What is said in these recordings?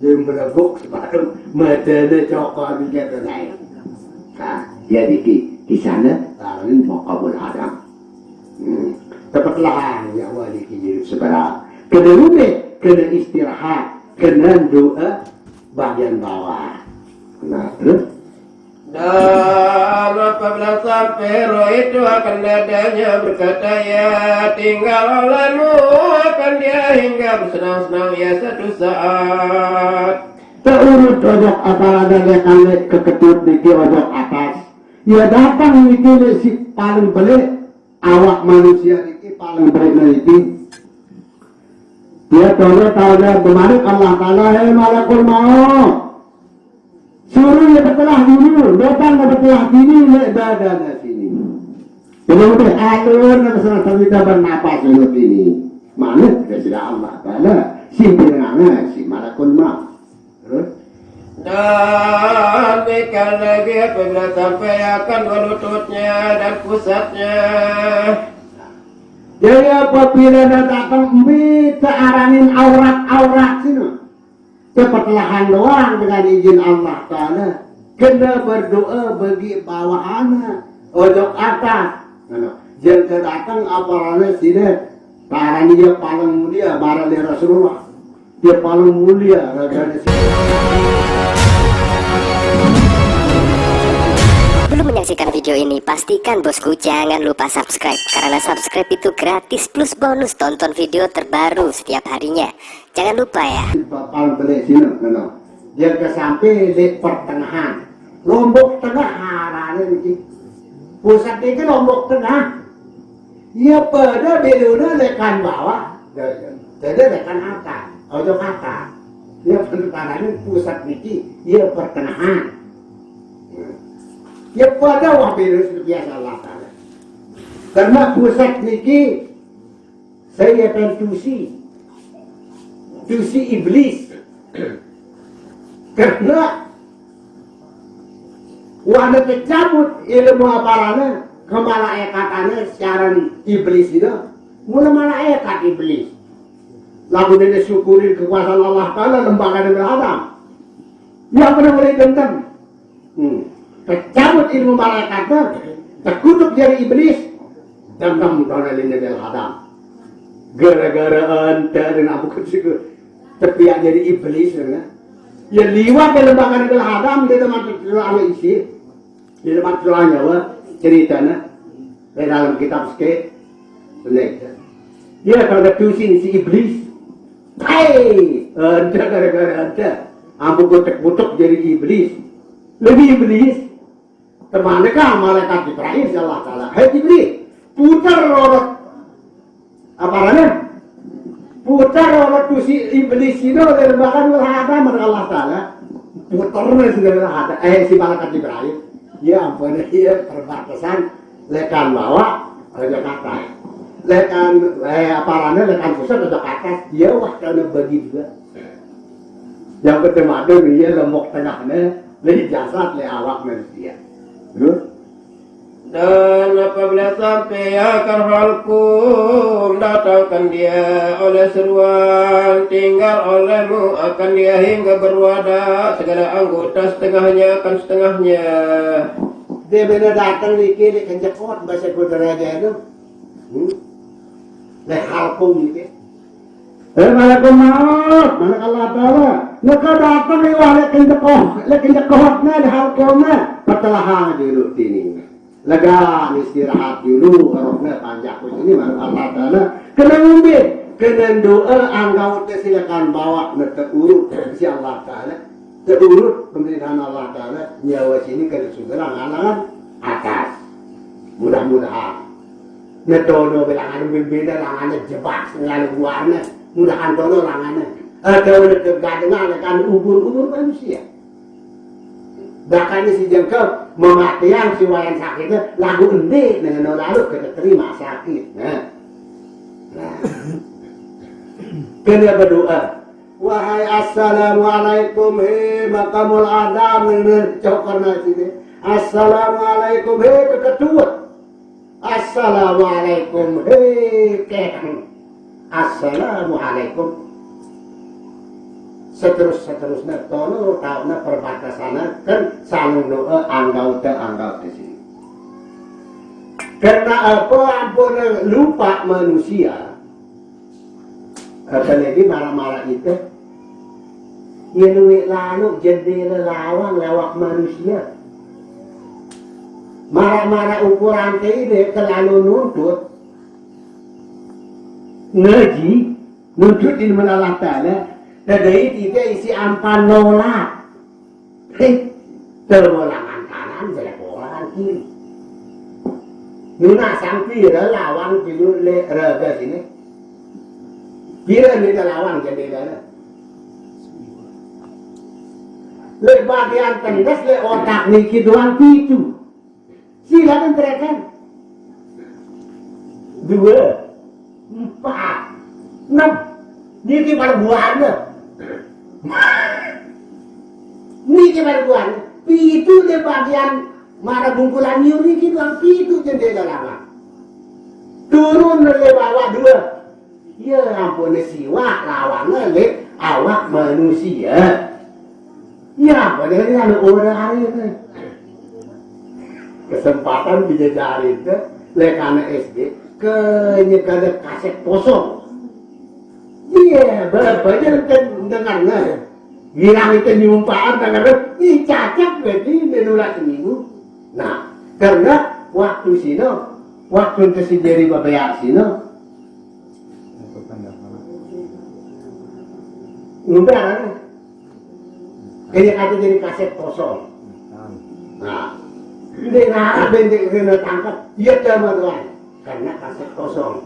Dia berebuk sebab medana cokor begitu naik. Jadi di sana ini makabul Adam. Tepatlah yang wali kiri sebelah. Kena rumit, kena istirahat, kena doa bagian bawah. Nah, terus. Dan apabila sampai roh itu akan dadanya berkata ya tinggal olehmu akan dia hingga bersenang-senang ya satu saat. Terurut ojok apalagi lekan keketut di ojok atas. Ya datang ini si paling belik awak manusia ini paling belik nanti. Dia tahu bemarik Allah Ta'ala malakul maut. Suruh dia bertelah dulu, datang dia bertelah sini, dia ada sini. Jadi udah alur, kita kita bernapas dulu ini. Mana sudah Allah Ta'ala, simpirana si malakul maut. Terus? Dan ikan lagi apabila sampai akan lututnya dan pusatnya. Jadi apabila datang minta arahin aurat sini. Cepatlah doang dengan izin Allah Ta'ala. Kena berdoa bagi bawahannya. Ojok atas. Jangan datang apalagi sini. Tarani dia paling mulia. Barang dia Rasulullah. Dia paling mulia. Belum menyaksikan video ini, pastikan bosku jangan lupa subscribe. Karena subscribe itu gratis plus bonus tonton video terbaru setiap harinya. Jangan lupa ya. Paling belik sini, dia ke sampai di pertengahan. Lombok tengah haranya ini. Pusat itu lombok tengah. Ya pada bedanya lekan bawah. Jadi lekan atas. Ojok atas. Ya penekanan pusat ini, ya pertengahan. Ya pada wabir biasa Allah Ta'ala. Karena pusat niki saya pentusi iblis. Karena wahana kecabut ilmu apalana kemalaikatannya secara iblis itu mula malaikat iblis. Lagu ini syukuri kekuasaan Allah Ta'ala lembaga dengan Adam. Ya pernah boleh dendam. Kecabut ilmu malaikatnya, terkutuk jari iblis, dendam donalin dengan Adam. Gara-gara anda dengan Abu Kecil terpiak jadi iblis, ya liwat ke lembaga dengan Adam, dia teman tertulang isi, dia teman tertulang Jawa ceritanya di dalam kitab skate, dia kalau tusin si iblis, anda gara-gara anda, Abu kutuk jadi iblis, lebih iblis. Temanekah malaikat Ibrahim si Allah Ta'ala. Hai Jibril, putar rorot apa namanya? Putar rorot tu si iblis itu dari bahkan berhada mereka Allah Ta'ala. Putarnya sudah berhada. Si malaikat Ibrahim. Ya ampun, dia perbatasan lekan bawah aja kata. Lekan apa namanya? Lekan pusat aja atas. Dia wah karena bagi juga. Yang ketemu ada dia lemok tengahnya, lebih jasad le awak manusia. Dan apabila sampai akan halkum datangkan dia oleh seruan tinggal olehmu akan dia hingga berwadah segala anggota setengahnya akan setengahnya. Dia benar datang di kiri kenjekot bahasa kudera aja itu. Leh halkum gitu. Malaikum maut, mana Allah Ta'ala. Naka datang ni wah kenjekotnya di halkumnya. Pertelahan dulu sini. Lega istirahat dulu rohnya panjang ini Allah Ta'ala. Kena ngumbi, kena doa anggau silakan bawa terurut si Allah Ta'ala. Terurut pemerintahan Allah Ta'ala nyawa sini kena segera ngalangan atas. Mudah-mudahan. Netono bilangan berbeda langannya jebak segala buahnya. Mudahan tono langannya. Ada kegadengan kan ubur-ubur manusia. Bahkan si jengkel mematian si wayan sakitnya lagu endi dengan lalu kita terima sakit. Nah. Kena berdoa. Wahai assalamualaikum makamul Adam cokorna sini. Assalamualaikum keketut. Assalamualaikum Assalamualaikum. seterusnya tono tahu perbatasan kan saling doa anggau di sini. Karena apa ampun lupa manusia. Kata lagi marah-marah itu. Ya luwih lalu jadi lawang lewat manusia. Marah-marah ukuran ini terlalu nuntut. Ngaji nuntut di mana Allah Ta'ala. Dari itu isi ampan nolak. Terbolangan kanan, terbolangan kiri. Nuna sampai lawang dulu rega sini. Kira ni lawang jadi dah. Le bagian tengah le otak ni kiduan pitu. Silakan teriakan. 2, 4, 6. Ni baru buan. Ni baru buan. Pitu le bagian mana bungkulan ni kiduan pitu jendela lawang. Turun le bawah 2. Ya ampun siwa lawangnya le awak manusia. Ya, padahal ada orang hari itu. Kesempatan dijajari itu, lekana SD, kenyekada kaset kosong. Iya, berapa aja dengarnya. Bilang itu nyumpaan, dengarnya, ini cacat berarti menolak seminggu. Nah, karena waktu sino, waktu itu si Jerry bapak sino, ngumpar ini ada jadi kaset kosong. Nah, ini nara bentuk kena tangkap, dia teman-teman, karena kaset kosong.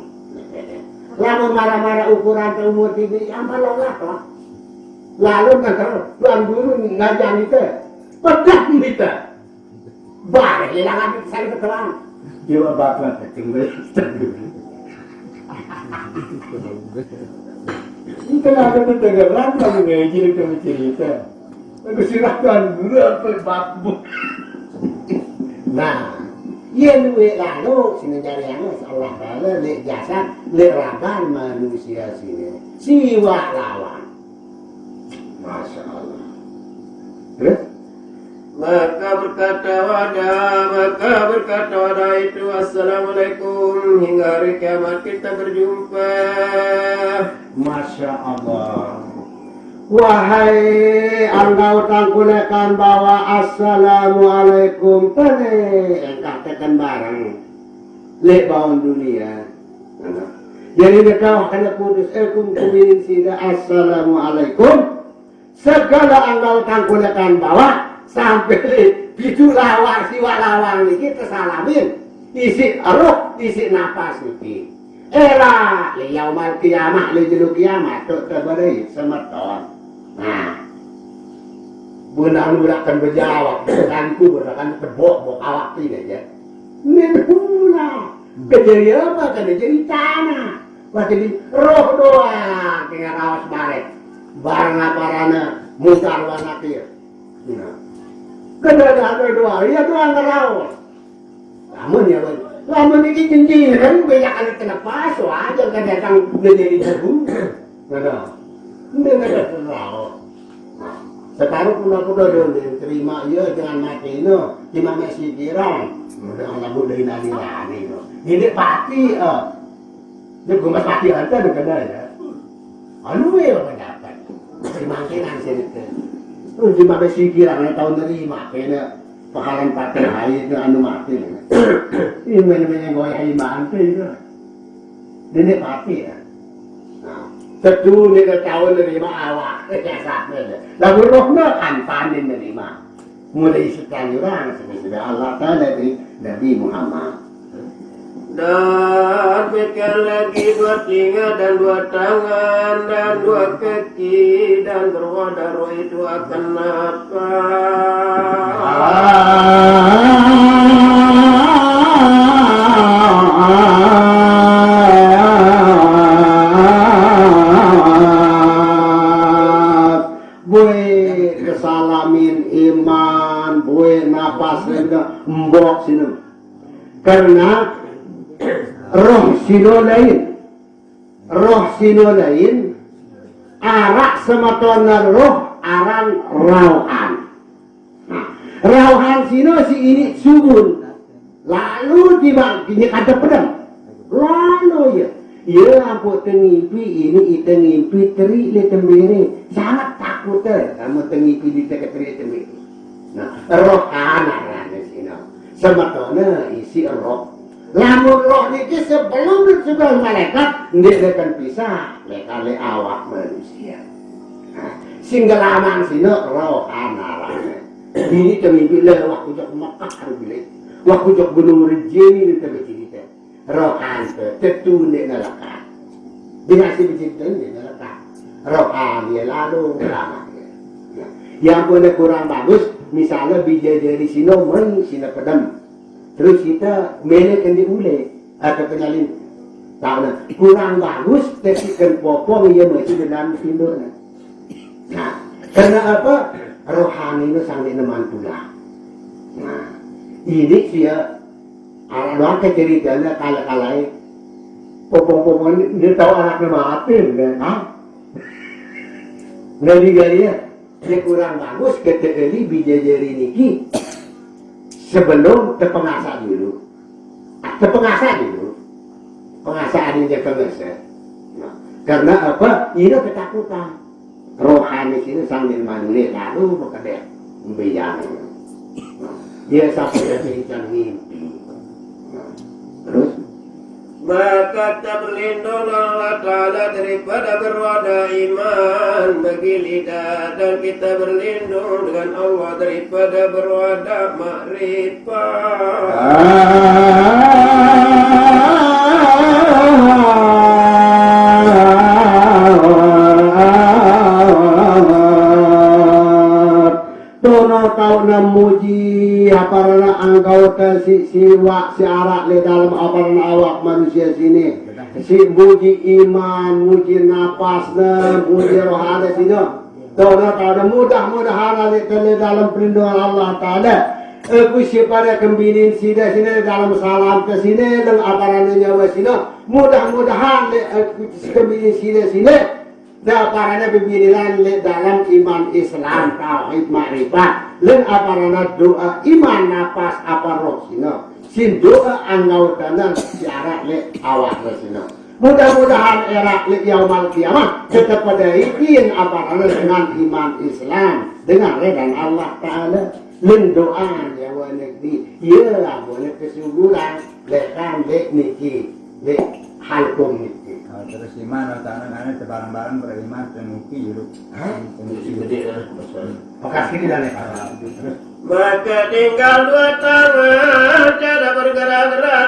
Lama marah-marah ukuran umur ini, apa longak lah. Lalu kan tuan guru ngajar kita, pedah kita, bar hilangan saya ketelan. Dia bapak tinggal. Itu ada ketegaran lagi ngaji itu cerita. Aku silahkan dulu apa babu. Nah, ia duit lalu sini cari yang Allah Taala le jasa le raban manusia sini siwa lawan. Masya Allah. Terus? Maka berkata wadah itu assalamualaikum hingga hari kiamat kita berjumpa. Masya Allah. Wahai engkau tangkulekan bahwa assalamualaikum tene katakan bareng lek baun dunia. Jadi dekau kena kudus kuminin sida assalamualaikum segala engkau tangkulekan bahwa sampai itu lawang siwa lawang ini kita salamin isi roh isi nafas ini. Era liyaumal kiamah lijulu kiamah tu terbalik semeton. Nah, benar-benar akan berjawab, berkanku berakan tebok awak tidak ya. Ini pula kejadian apa? Kena jadi tanah, jadi roh doang tinggal awas baret, barang apa mutar warna kia. Nah, kena ada doa, iya doang ngerawas. Namun ya, namun ini cincin kan banyak kali terlepas, aja kan datang menjadi jago. Nah. Ini nggak terlalu. Sekarang pun terima ya jangan mati no, cuma masih kirang. Udah nggak boleh nani. Ini pati, dia cuma pati aja bukan ya. Anu ya pendapat. Terima kiran sini. Terus cuma masih kirang tahun terima, kena pahalan pati hari itu anu mati. Ini mana goyah iman itu. Ini pati ya. Setu ni dah tahun nerima awak, kesasarnya. Lalu rohnya kan panen nerima. Mulai sekian orang sebenarnya Allah Taala dari Nabi Muhammad. Dan pikir lagi 2 telinga dan 2 tangan dan 2 kaki dan berwadah roh itu akan apa? Kesalamin iman, napas mbok sini. Karena roh sino lain arak sematona roh arang rauhan. Nah, rauhan sino si ini subun. Lalu dibaginya kata pedang. Lalu ya ampun tengimpi ini ngimpi teri le tembere. Sangat takut kamu tengimpi di teri tembere. Nah, roh anak sino. Sematona isi roh. Lamun roh niki sebelum disebut malaikat ndek akan pisah lekale awak manusia. Nah, sing gelaman sino roh anarane. Ini temimpi le waktu jok Mekah arubile. Waktu jok gunung Rinjani ni temimpi. Roh ante tetu ndek neraka. Dinasi bijitan ndek neraka. Roh dia lalu lama. Yang pun kurang bagus, misalnya bidadari sino main sino pedam. Terus kita melekan di ule atau penyalin. Tahu nak kurang bagus tekan popong ia masih dalam tinduknya. Nah, karena apa? Rohani itu sangat neman pula. Nah, ini dia anak ceritanya kala-kalai popong-popong dia tahu anaknya mati kan? Ah? Gari-gari dia kurang bagus ketika ini bidadari niki. Sebelum terpengasah dulu. Pengasah ini dia pengasah. Nah, karena apa? Ini ketakutan. Rohani sini sambil manusia lalu berkedek. Membejang. Nah, dia sampai cerita mimpi. Nah, terus? Maka tak berlindung Allah Ta'ala daripada berwadah iman bagi lidah, dan kita berlindung dengan Allah daripada berwadah Tono kau namuji aparana engkau siwak si arak le dalam aparana awak manusia sini. Si muji iman, muji napasna, muji rohani sini. Tono kau mudah-mudahan le dalam perlindungan Allah Ta'ala. Aku siapa kembinin sini dalam salam ke sini dan aparana nyawa sini. Mudah-mudahan le aku kembinin sini. Dan aparana pemilihan dalam iman Islam, tauhid, makrifat. Dan aparana doa iman nafas apa roh sino. Sin doa angau tanan siarak le awak le sino. Mudah-mudahan erak le yaumal kiamat tetap pada ikin aparana dengan iman Islam, dengan redan Allah Ta'ala. Dan doa jawa negeri, ialah boleh kesuburan lekan le niki, le halkum niki. Terus iman atau anak-anak barang-barang beriman tenuki yuk. Bekas kiri dan maka tinggal dua tangan tiada bergerak-gerak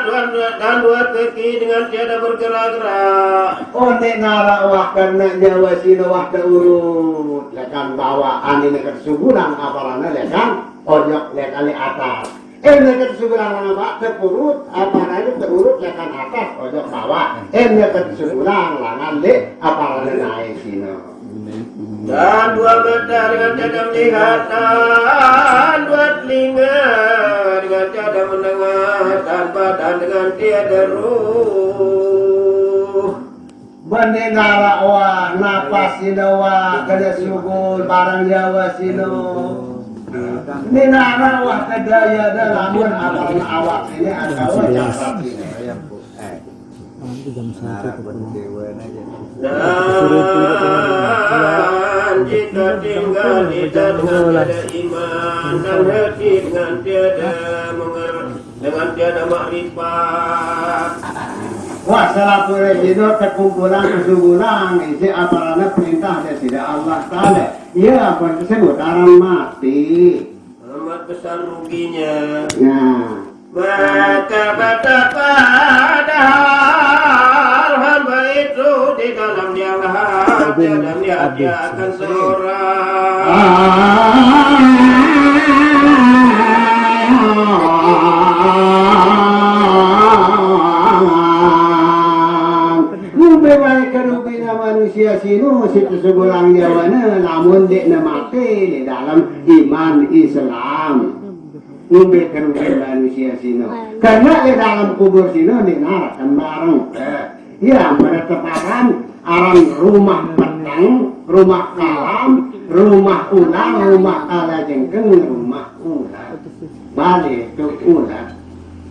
dan dua kaki dengan tiada bergerak-gerak. Oh nek nara wah karena nyawa sino wah urut lekan bawaan ini kesuburan aparana lekan ojok lekan le atas. Nek kesuburan apa terurut aparana terurut lekan atas ojok bawah. Nek kesuburan langan le aparana naik sino. Dan dua mata dengan tiada melihat, dan dua telinga dengan tiada mendengar, dan badan dengan tiada ruh. Mendengar wah napas sino wah kada sugul barang Jawa sino. Mendengar wah kedaya lamun aparana awak sini ada wajah sini. Dan jika tinggal lidah dengan tiada iman, dan hati dengan tiada dengan tiada makrifat. Wah salapure jino terkumpulan kesuburan isi aparana perintah dari tidak Allah Ta'ala. Ia apa tersebut orang mati. Amat besar ruginya. Nah. Maka betapa padahal hamba itu di dalam dia dan dia akan seorang. Baik kerubina manusia sinu situ sebulang jawana namun dek namake di dalam iman Islam. Ngumbe kerubin manusia sino. Karena di dalam kubur sino di narakan bareng. Ya, pada tepakan aran rumah petang, rumah kalam, rumah ulang, rumah kalajengkeng, rumah ulat. Balik ke ulat.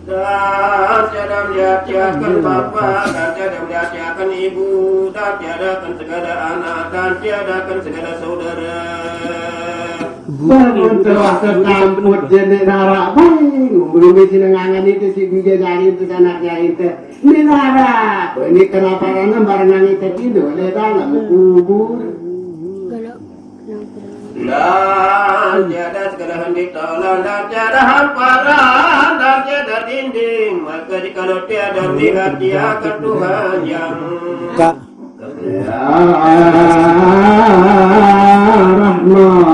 Dan tiada melihatkan bapa, dan tiada melihatkan ibu, dan tiada akan segala anak, dan tiada akan segala saudara. Bangun terus tertamput jenis narak baik. Belum sinengangan itu si bija jari itu anaknya itu. Ini narak. Ini kenapa karena barengan itu tidur di dalam kubur. Dan tiada segala hendak tolong, dan tiada hamparan, dan tiada dinding. Maka jikalau tiada melihat dia ke Tuhan yang Ya Rahman,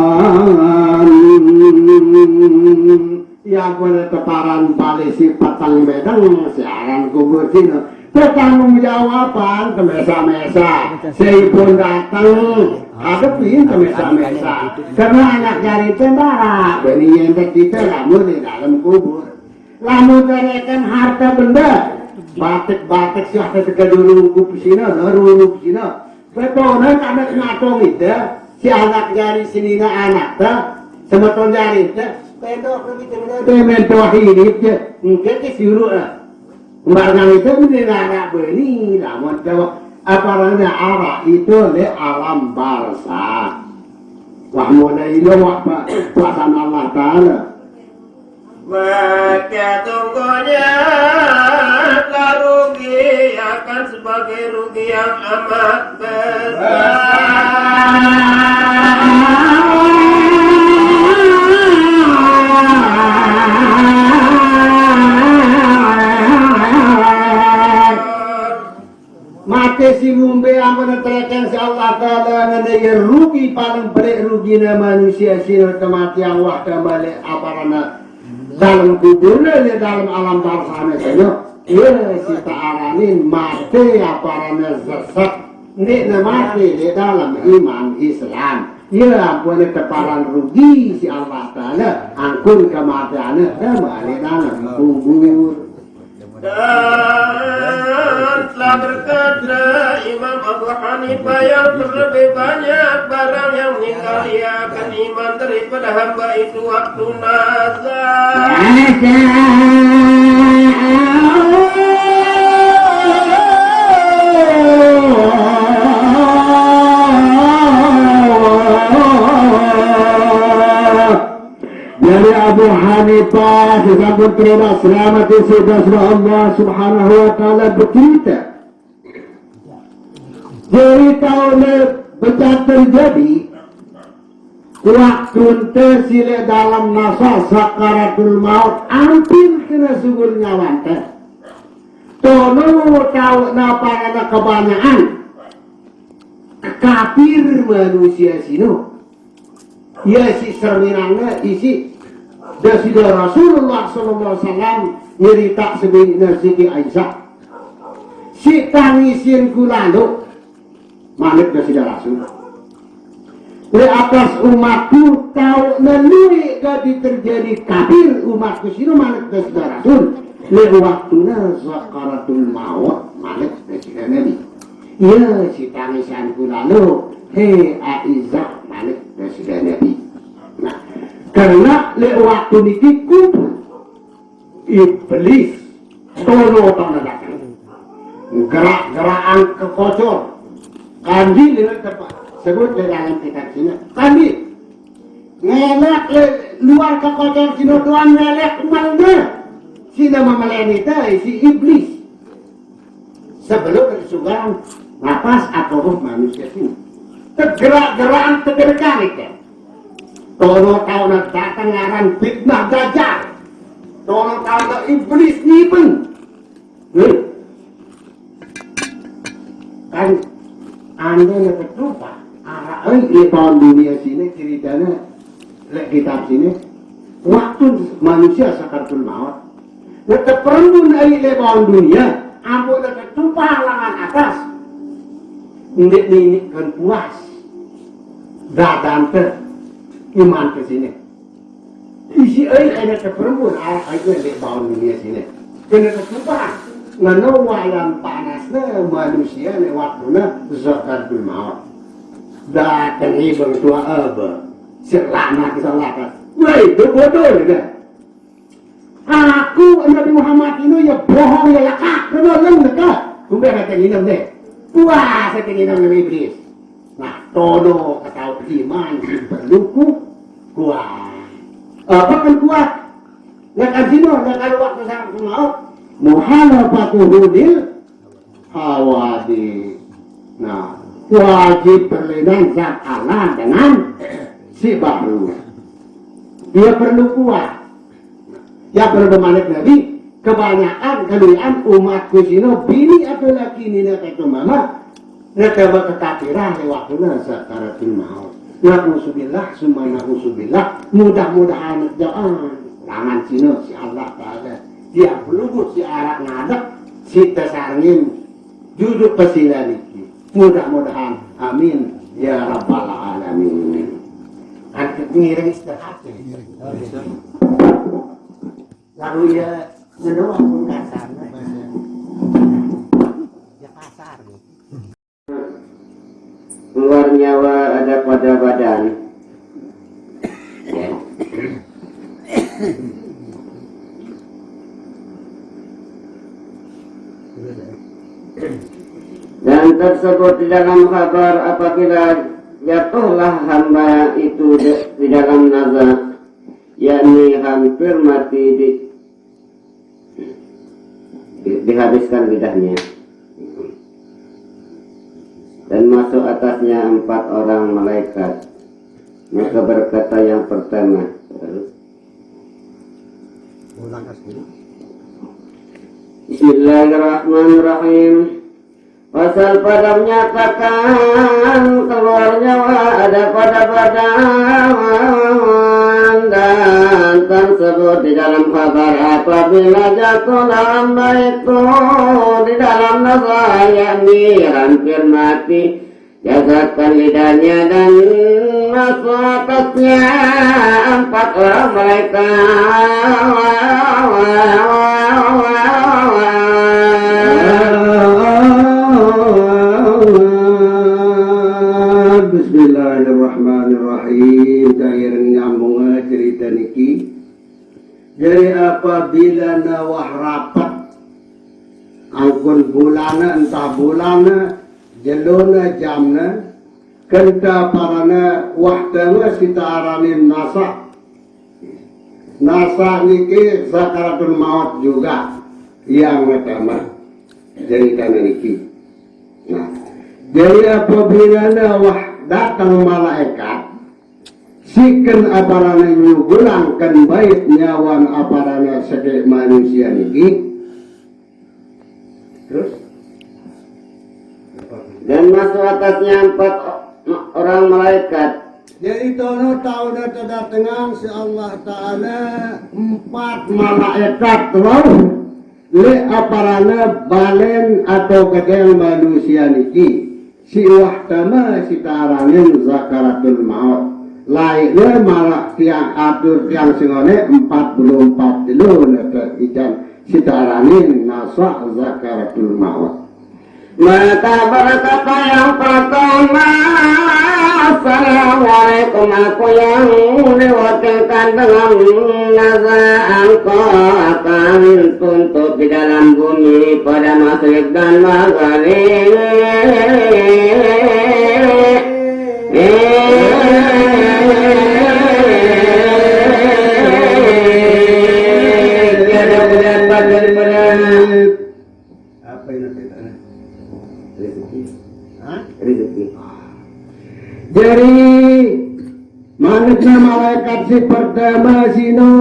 ya boleh teparan palisi patang bedang siaran kubur sini. Bertanggung jawaban ke mesa-mesa. Seipun datang hadapin ke mesa-mesa. Karena anak jari tembara, beni yang kita lamun di dalam kubur. Lamun merekan harta benda. Batik-batik siapa dulu kupsina, naruh kupsina. Betonan anak ngatong itu, si anak jari sini na anak ta, semeton jari itu, pedok lebih temen hidup je, mungkin disuruh lah. Barang itu mendengar beni, namun jawab apa namanya arah itu le alam barzah. Wah mulai itu wah puasan Allah Taala. maka tunggunya tak rugi akan sebagai rugi yang amat besar. Maka si mumbe ampun tereken si Allah Ta'ala ngendaya rugi paling berik rugi na manusia sino kematian wah kembali aparana dalam kuburnya di dalam alam barzahnya saja. Ya si ta'aranin mati aparana sesat ini mati di dalam iman Islam. Ya ampun kepalan rugi si Allah Ta'ala angkun kematiannya kembali dalam kubur. Dan telah berkata Imam Abu Hanifah yang terlebih banyak barang yang meninggalkan iman daripada hamba itu waktu nazar. Dari Abu Hanifah disambut terima selamat sudah Allah Subhanahu wa Ta'ala bercerita. Cerita oleh bencana terjadi waktu tersile dalam masa sakaratul maut hampir kena sugur nyawa teh. Tono tahu napa ada kebanyakan kafir manusia sino. Ya si serminangnya isi Dasidah Rasulullah SAW nyerita sebenarnya Siti Aisyah. Si tangisin kulalu Malik Dasidah Rasul. Di atas umatku tahu nelui gadi terjadi kafir umatku sini Malik Dasidah Rasul. Di waktunya zakaratul maut Malik Dasidah Nabi. Ya si tangisan kulalu hei Aisyah Malik Dasidah Nabi. Nah, karena lewat niki kubur iblis tono datang gerak-gerakan kekocor kandi lewat tempat sebut di dalam kitab sini kandi ngelak luar kekocor sini tuan ngelak mana sini memeleni si iblis sebelum kesugaran nafas atau roh manusia sini tergerak-gerakan tergerak itu. Tono tahu nak datang ngaran fitnah dajjal. Tono tahu nak iblis nipen. Kan anda nak terlupa. Arah di tahun dunia sini ceritanya lek kitab sini waktu manusia sakaratul maut. Nak terperembun ai tahun dunia, ampun nak terlupa langan atas. Ini kan puas. Dadante iman ke sini. Isi ai ada keperempuan, ai di bawah dunia sini. Kena ketumpah. ngano wayan panasna manusia ne waktuna zakatul maut datang ibang tua apa selama kesalahan woi bodoh ya aku Nabi Muhammad ini ya bohong ya lakak kenolong dekat kumbe kata nginam deh puasa nginam Nabi Iblis nah todo kata iman berluku kuat apa kan kuat nggak kan sino nggak kalau waktu sangat maut muhalafatuhudil hawadi nah wajib berlindung zat Allah dengan si baru dia perlu kuat ya perlu balik Nabi kebanyakan kalian umatku sino bini atau laki ini itu mama mereka berkekafiran waktunya sakaratul maut na'udzubillah summa na'udzubillah mudah-mudahan jangan tangan sino si Allah Ta'ala dia pelubut si arak ngadek si tesarngin juduk pesilaniki mudah-mudahan amin ya rabbal alamin angkat ngiring istirahat lalu ya ngedoang pun kasar ya kasar keluar nyawa ada pada badan ya. Dan tersebut di dalam kabar apabila jatuhlah hamba itu di dalam nazar yakni hampir mati dihabiskan lidahnya dan masuk atasnya 4 orang malaikat maka berkata yang pertama Bismillahirrahmanirrahim pasal pada menyatakan keluar nyawa ada pada badan dan tersebut di dalam kabar apabila jatuh dalam itu di dalam nazar yakni hampir mati jagatkan lidahnya dan masuk atasnya 4 orang Bismillahirrahmanirrahim. Cair nyambung cerita niki. Jadi apabila nawah rapat angkun bulana entah bulana jelona jamna kenta parana wahtama sita aramin nasa niki sakaratul maut juga yang pertama cerita niki. Nah, jadi apabila nawah datang malaikat siken aparana nyugulangkan baik nyawan aparana sedek manusia niki terus dan masuk atasnya 4 orang malaikat. jadi tono tahu datang si Allah Ta'ala 4 malaikat terus le aparana balen atau gedeng manusia niki si wahtama si tarangin zakaratul maut lainnya malah tiang atur tiang singone 44 dulu neta ikan si tarangin nasa zakaratul maut Maka berkata yang pertama Assalamualaikum aku yang diwakilkan dengan nazar engkau akan tuntut di dalam bumi pada masyrik dan maghrib apa ini ceritanya? rezeki. Jadi manakna malaikat si pertama sino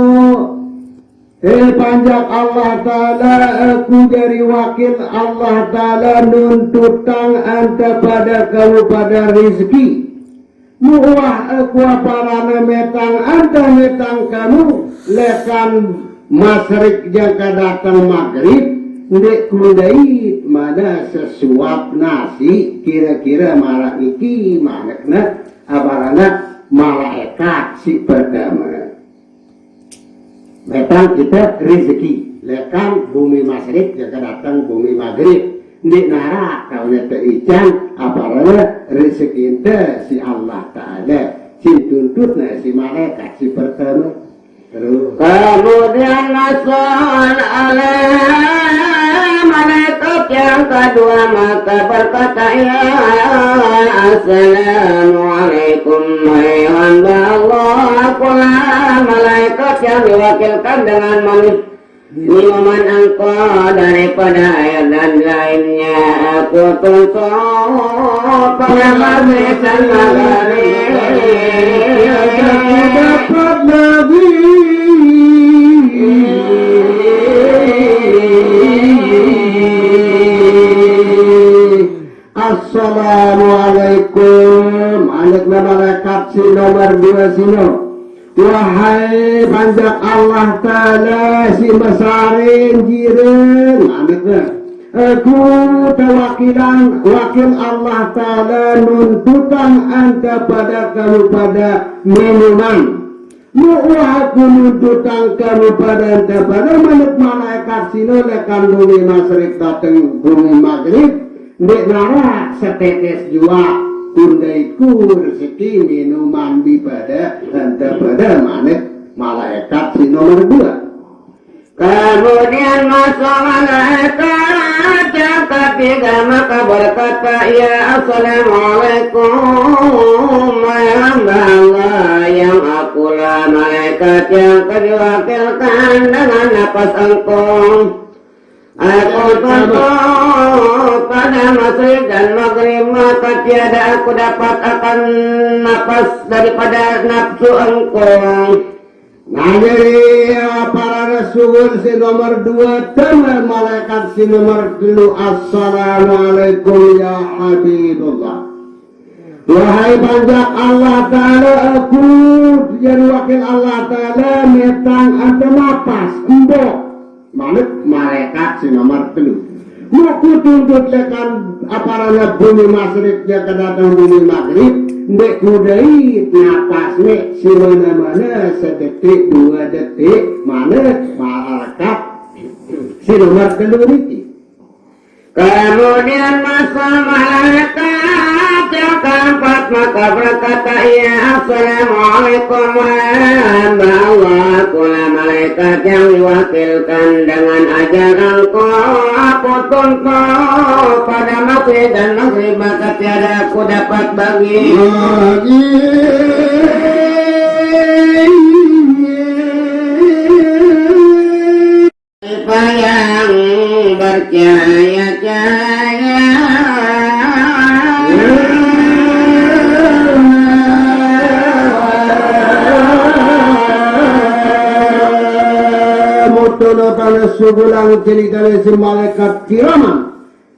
panjak Allah Ta'ala aku dari wakil Allah Ta'ala nuntutang anta pada kamu pada rezeki muah aku aparana metang anta metang kamu lekan masrik jangka datang maghrib ndek kudait mana sesuap nasi kira-kira marak iki manakna aparana malaikat si pertama Metang kita rezeki. Lekan bumi masyrik jika datang bumi maghrib. Di nara kau nyata ican aparana rezeki ente si Allah Ta'ala. Si tuntutnya si malaikat si pertama. Terus. Kemudian masuk malaikat yang kedua maka berkata ya assalamualaikum wahai hamba Allah. Akulah malaikat yang diwakilkan dengan minuman engkau daripada air dan lainnya. Aku tuntut pada maghrib dan maghrib dapat lagi. Assalamualaikum. Anaknya malaikat si nomor 2 sino. Wahai panjak Allah Ta'ala si besarin jiren. Anaknya aku terwakilan wakil Allah Ta'ala nuntutan anta pada kamu pada minuman. Aku nuntutan kamu pada anta pada manut malaikat sino lekan bumi masyrik datang bumi maghrib. Dek nara setetes jua kundaiku rezeki minuman di pada anta pada manut malaikat si nomor 2. Kemudian masuk malaikat yang ketiga maka berkata ya assalamualaikum wahai hamba Allah yang akulah malaikat yang diwakilkan dengan nafas engkau. Aku tuntut pada masjid dan maghrib maka tiada aku dapat akan nafas daripada nafsu engkau. Nah jadi para rasul si nomor 2 dan malaikat si nomor 3 assalamualaikum ya Habibullah. Wahai panjak Allah Ta'ala aku jadi wakil Allah Ta'ala metang ada napas embok. Manut malaikat si nomor 3. Mau tuntut lekan aparana bumi masyrik jika datang bumi maghrib. Ndek kudai napas nek si mana-mana sedetik 2 detik mana malaikat si nomor 3 ini. Kemudian masuk malaikat yang keempat maka berkata ya assalamualaikum hamba Allah. Akulah malaikat yang diwakilkan dengan ajaranku. Aku tuntut pada maghrib dan maghrib maka tiada aku dapat bagi siapa yang berjaya-jaya Mutunatana sugulang cerita si malaikat kiraman.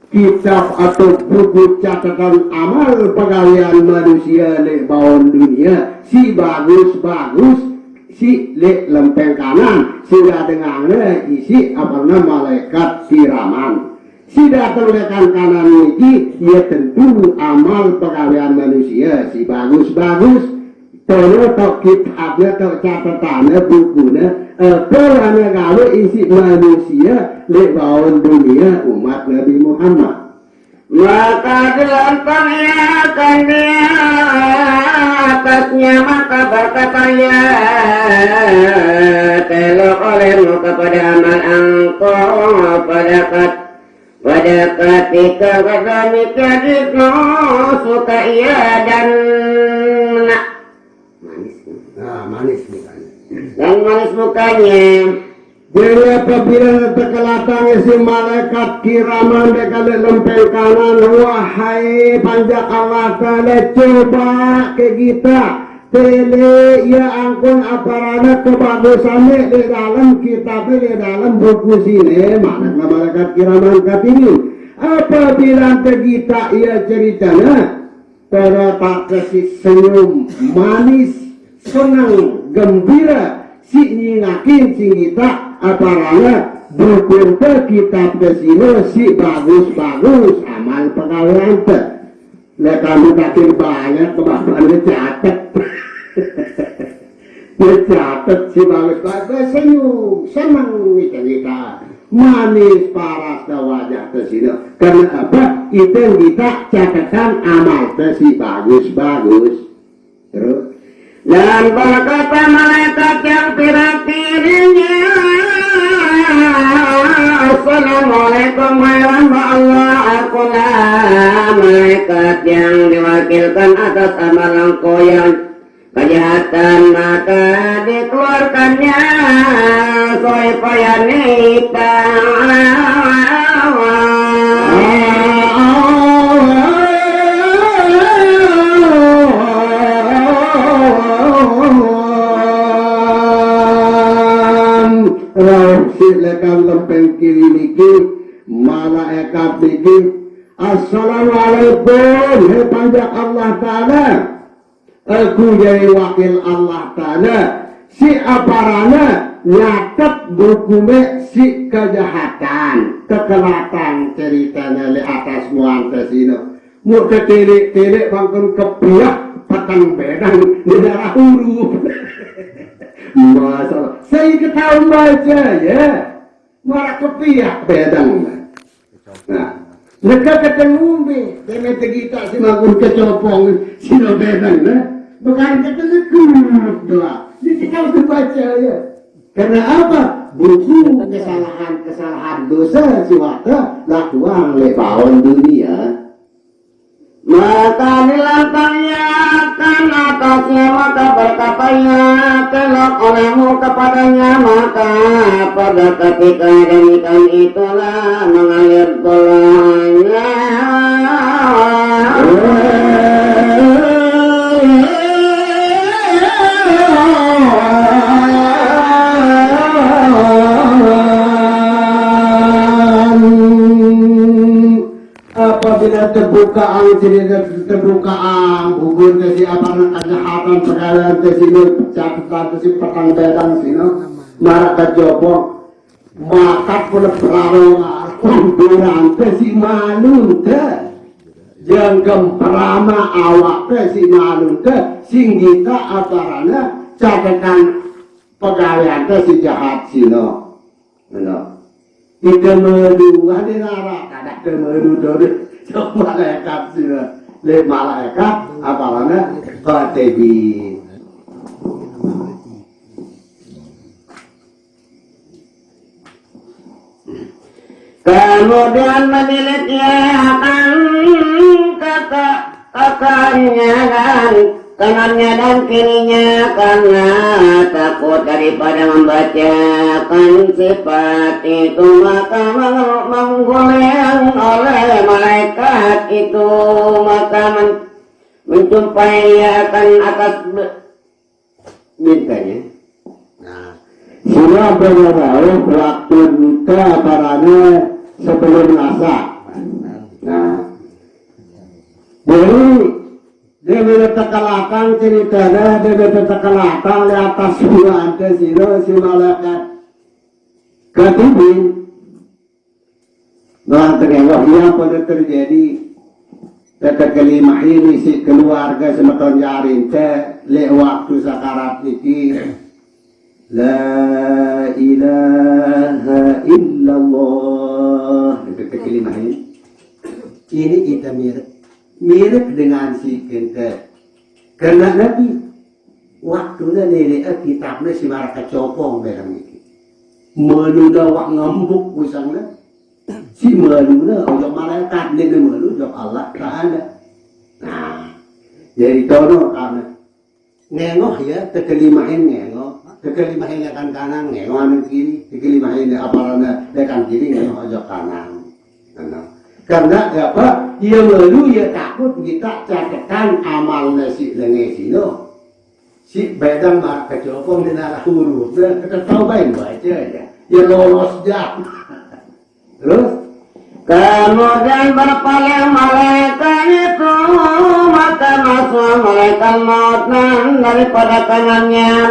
Kitab atau buku catatan amal pegawaian manusia le bawon dunia si bagus-bagus si le lempeng kanan sudah dengarnya isi apa nama malaikat siraman si datang lekan kanan ini ia tentu amal pegawaian manusia si bagus-bagus tono tok kitabnya tok catatannya bukunya pelana gawe isi manusia le bawon dunia umat Nabi Muhammad. maka dilemparkan dia atasnya maka berkata ya telok olehmu kepada amal engkau pada ketika kami kadikno suka ia dan Manis mukanya. dan manis mukanya. Jadi apabila terkelatang si malaikat kiraman dekat lempeng kanan, wahai panjak Allah Ta'ala coba ke kita tele ya angkun aparana kebagusannya di dalam kitab di dalam buku sini mana malaikat kiraman kat ini apabila kita ia ceritanya terletak kasih senyum manis senang gembira si nyinakin si kita aparana buku kitab kesini si bagus-bagus amal pegawaian kami kakir banyak kebapaannya catat Dicatat si bagus-bagus senyum, senang kita. Manis paras wajah tersini. Karena apa? Itu kita catatan amal tersi bagus-bagus. Terus. Dan berkata malaikat yang kira-kirinya, Assalamualaikum warahmatullahi wabarakatuh. Malaikat yang diwakilkan atas amal engkau yang kejahatan, maka dikeluarkannya supaya nita. Silakan lempeng kiri niki, malaikat niki. Assalamualaikum, hai panjang Allah Ta'ala. Aku jadi wakil Allah Ta'ala. Si aparana nyatet bukume si kejahatan, kekelatan ceritanya di atas muantes ini. Mau ketirik-tirik bangkun kepiah petang bedang di darah huruf. Masalah. Saya ketahuan baca ya. Marah kepiah bedang. Nah, mereka ketemu be, kena tegita si magun kecopong si no bedang nah. Bukan ketemu doa. Jadi kita baca ya. Karena apa? Buku kesalahan dosa si waktu lakukan lebawan dunia. Maka dilantangnya akan atasnya, maka berkatanya kelak olehmu kepadanya, maka pada ketika demikian itulah mengalir tulangnya. Apabila terbuka gugur ke si aparan kejahatan perkara ke sini catatan ke si petang bedang sini marah kejobong maka pun perawangan kumpulan ke si malu ke janggam perama awak ke si malu ke singgita aparana catatan pegawaian ke si jahat sini kita medu ada nara ada kemedu dulu malaikat sini le malaikat apalana katebi. Kemudian miliknya akan kakaknya dan kanannya dan kirinya karena takut daripada membacakan sifat itu, maka menggulung oleh malaikat itu, maka menjumpai akan atas bintanya. Nah, sudah berapa waktu kita parane sebelum nasa. Nah, jadi dia menetapkan ceritanya, dia menetapkan di atas bulan ke sini si malaikat ketibin. Nah, ternyata yang pada terjadi kata kelima ini si keluarga semeton jarin teh le waktu sakarat niki la ilaha illallah kata kelima ini kita mirip dengan si kente karena nanti waktunya nenek kitabnya si maraka copong berang ini menuda wak ngambuk kusangnya si menuda ojok malaikat nenek melu ojok Allah tak ada. Nah jadi tono karena nengok ya tekelimahin nengok tekelimahin lekan kanan nengok anu kiri tekelimahin apalana lekan kiri nengok ojok kanan. Karena apa? Ia melu ia takut kita catatan amalnya si lengesino. Si bedang mak kecopong di narah huruf. Kita tahu baik baca ya. Ia lolos jam. Terus kemudian berpaling malaikat itu, maka masuk malaikat maut daripada kanannya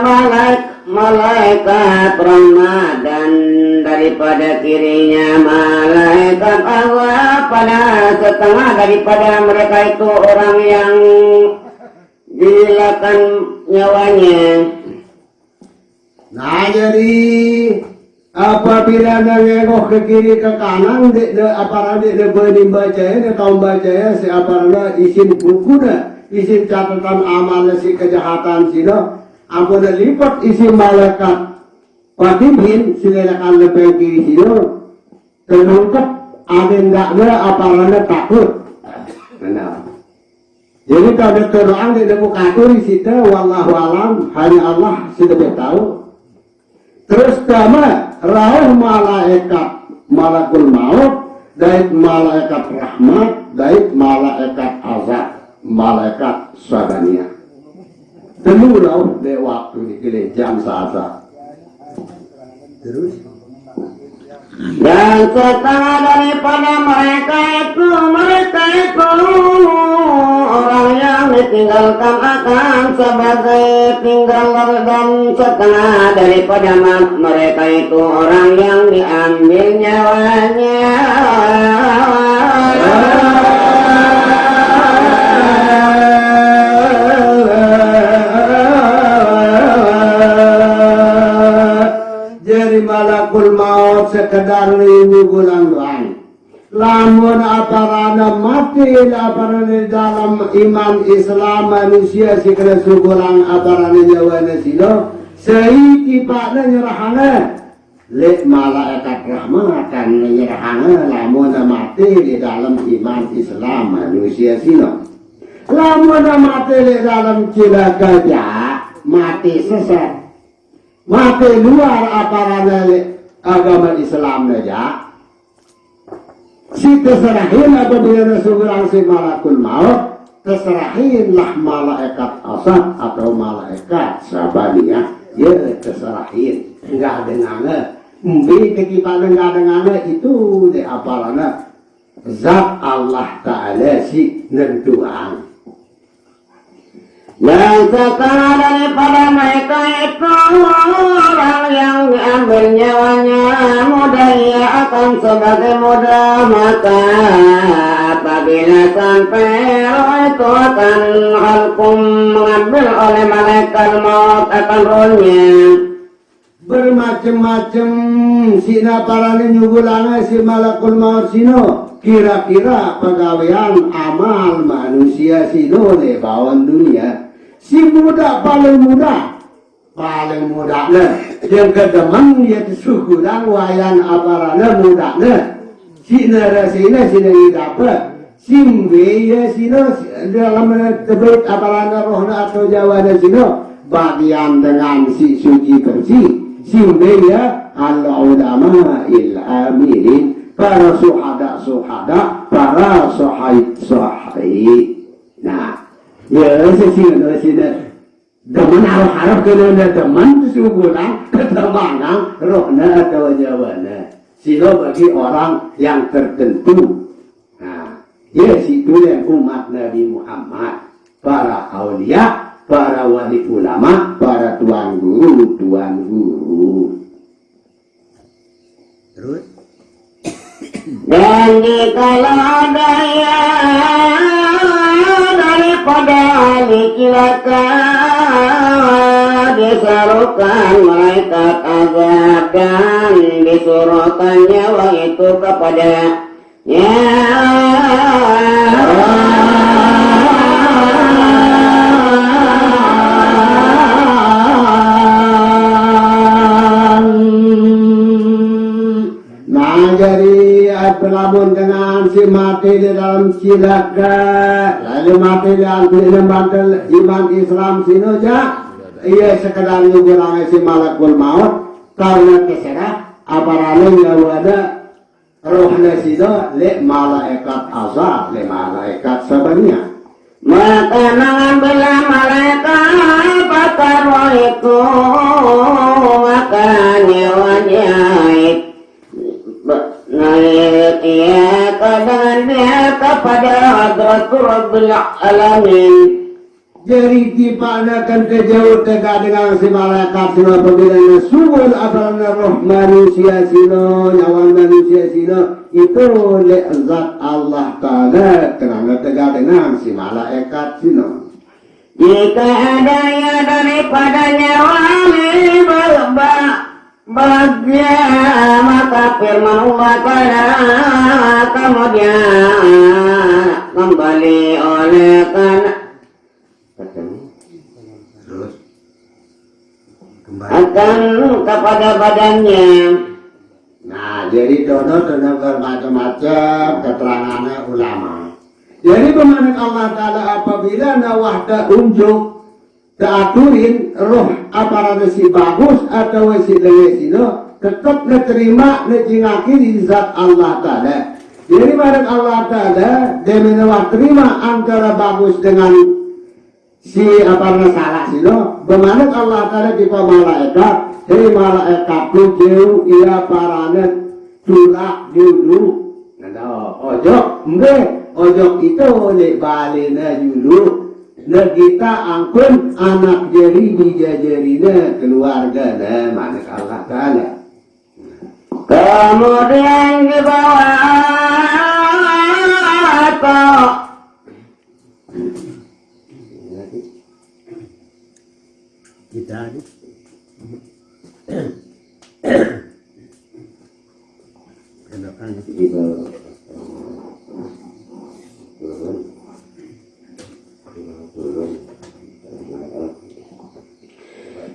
malaikat rahmat dan daripada kirinya malaikat Allah. Pada setengah daripada mereka itu orang yang dihilakan nyawanya Nah jadi apabila nengok ke kiri ke kanan, de benih baca ya, kaum baca ya, si aparana isin buku dah, isin catatan amal si kejahatan si dah, ampun lipat isin malaikat patimin si lelakan lebih kiri si dah, terungkap ada ndaknya aparana takut. Kenapa? Jadi kalau terang di muka di situ, wallahu alam, hanya Allah sudah tahu. Terus kama rauh malaikat malakul maut, daik malaikat rahmat, daik malaikat azab, malaikat sadania. Temu rauh de waktu di jam saat. Terus Dan setengah daripada mereka itu orang yang ditinggalkan akan sebagai tinggal, dan setengah daripada mereka itu orang yang diambil nyawanya. Jadi malakul maut sekedar nyugulang doang. Lamun aparana mati aparana dalam iman Islam manusia si kena sugulang aparana nyawana silo seiki pakna nyerahana lek malaikat rahmat akan nyerahana lamun mati di dalam iman Islam manusia silo. Lamun mati di dalam cilaka mati sesat, mati luar aparana agama Islam saja. Si terserahin apabila Rasulullah si malakul maut, terserahinlah malaikat asad atau malaikat sabaniyah. Ya terserahin, enggak ada ngana. Mbi kekipanan enggak ada ngana itu de apalana zat Allah Ta'ala si nentuan. Dan setengah daripada mereka itu orang yang diambil nyawanya mudah, ia akan sebagai mudah. Maka apabila sampai roh itu akan halkum mengambil oleh malaikat maut akan rohnya. Bermacam-macam sina parane nyugulanga si malakul maut sino. Kira-kira pegawaian amal manusia sino de bawaan dunia. Si muda paling muda nah yang kedeman ya syukuran wayan aparana muda nah sina rasina sina dapat simbe ya sino dalam tebet aparana rohna atau jawana sino bagian dengan si suci bersih simbe ya al ulama il amirin para suhada para sahid. Nah ya sesina demen harap kena demen syukuran ketemangan rohna atau jawana silo bagi orang yang tertentu. Nah ya situ yang umat Nabi Muhammad, para aulia, para wali ulama, para tuan guru terus. Dan jikalau ada daripada ahli cilaka diserukan malaikat azab dan disuruhkan nyawa itu kepadanya. Jadi pelamun dengan si mati di dalam cilaka, lalu mati di dalam bantal iman Islam sino ja, ia sekedar nyugulang si malakul maut karena terserah aparane nyawada rohna sino le malaikat azab, le malaikat sabaniyah. Maka mengambil malaikat pada roh itu, maka nyawanya naik ia dengan dia kepada hadratul Rabbil Alamin. Jadi dipanakan ke jauh tegak dengan si malaikat sino apabila nasul aparana roh manusia sino, nyawa manusia sino itu le zat Allah Ta'ala kerana tegak dengan si malaikat sino. Jika adanya daripada nyawa bahagia, maka firman Allah Ta'ala kemudian kembali oleh karena Terus kembali. akan kepada badannya. Nah, jadi dono bermacam-macam keterangannya ulama. Jadi pemanik Allah Ta'ala apabila nawahda unjuk keaturin roh apa si bagus atau si legesino tetap diterima ngejingaki di zat Allah Ta'ala. Jadi pemanik Allah Ta'ala dia menawah terima antara bagus dengan si apa salah sino. Pemanik Allah Ta'ala di malaikat. Hei malaikat jauh ia paranet tulak dulu. Nah, ojok itu nek balena dulu. Nah kita angkun anak jari bija jarina keluarga nah mana Allah Ta'ala. Kemudian dibawa atau Kita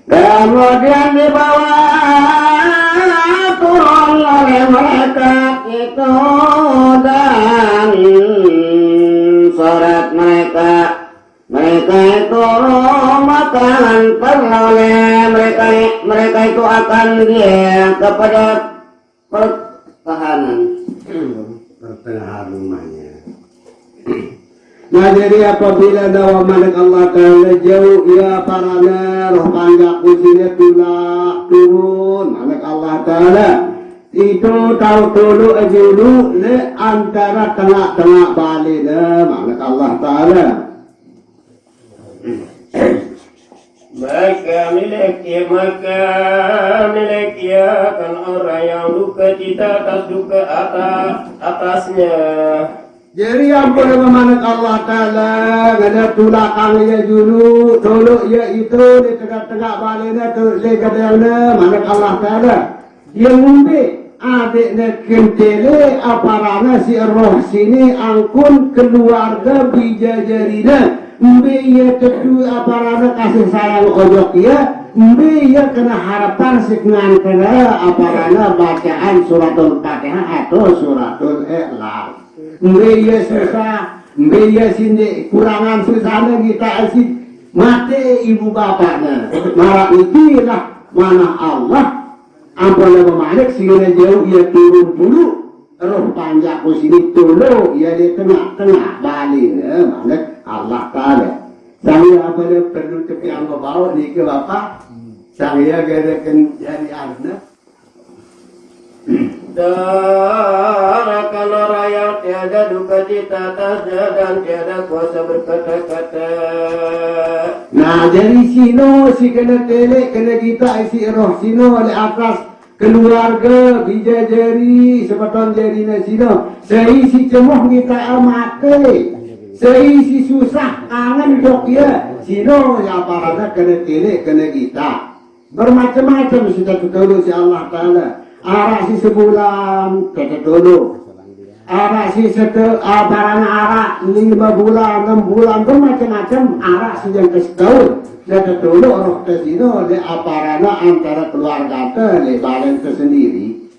kemudian dibawa turun oleh mereka itu dan surat mereka itu makanan peroleh mereka itu akan dia kepada pertahanan rumahnya. Nah jadi apabila dawa malik Allah Ta'ala jauh ya parana roh panjak kusine tulak turun malik Allah Ta'ala itu tahu dulu le antara tengah-tengah balina malik Allah Ta'ala. Maka milik ya kan orang yang duka cita atas duka atasnya. Jadi yang boleh memanat Allah Ta'ala ada tulakangnya dulu tolok ya itu di tengah-tengah balina tu legadana manat Allah Ta'ala yang mumpi adiknya kentele aparana si roh sini angkun keluarga bijajarina mbe ya ketu aparana kasih sayang ojok ya mbe ya kena harapan sikngan kena aparana bacaan suratul Fatihah atau suratul Ikhlas. Mbaya susah, mbaya sini kurangan susahnya kita asyik mati ibu bapaknya. Malah itulah mana Allah ampun memalik sehingga jauh ia turun dulu roh panjang sini dulu ia di tengah-tengah balik mana Allah Ta'ala. Saya apa dia perlu tepi yang bawa ni ke bapak saya gerakan jadi anak. Darakan rakyat tiada duka cita atasnya dan tiada kuasa berkata-kata. Nah jadi sino si kena telek kena kita isi roh sino oleh atas keluarga bijajari sebeton jarina sino seisi cemuh kita mati seisi susah kangen dok ya sino ya parada kena telek kena kita bermacam-macam sudah ketulu si Allah Ta'ala. Arak si sebulan kata dulu arak si barang arak 5 bulan 6 bulan bermacam-macam arak si yang kesetahun kata dulu roh kesino de aparana antara keluarga le balen ke sendiri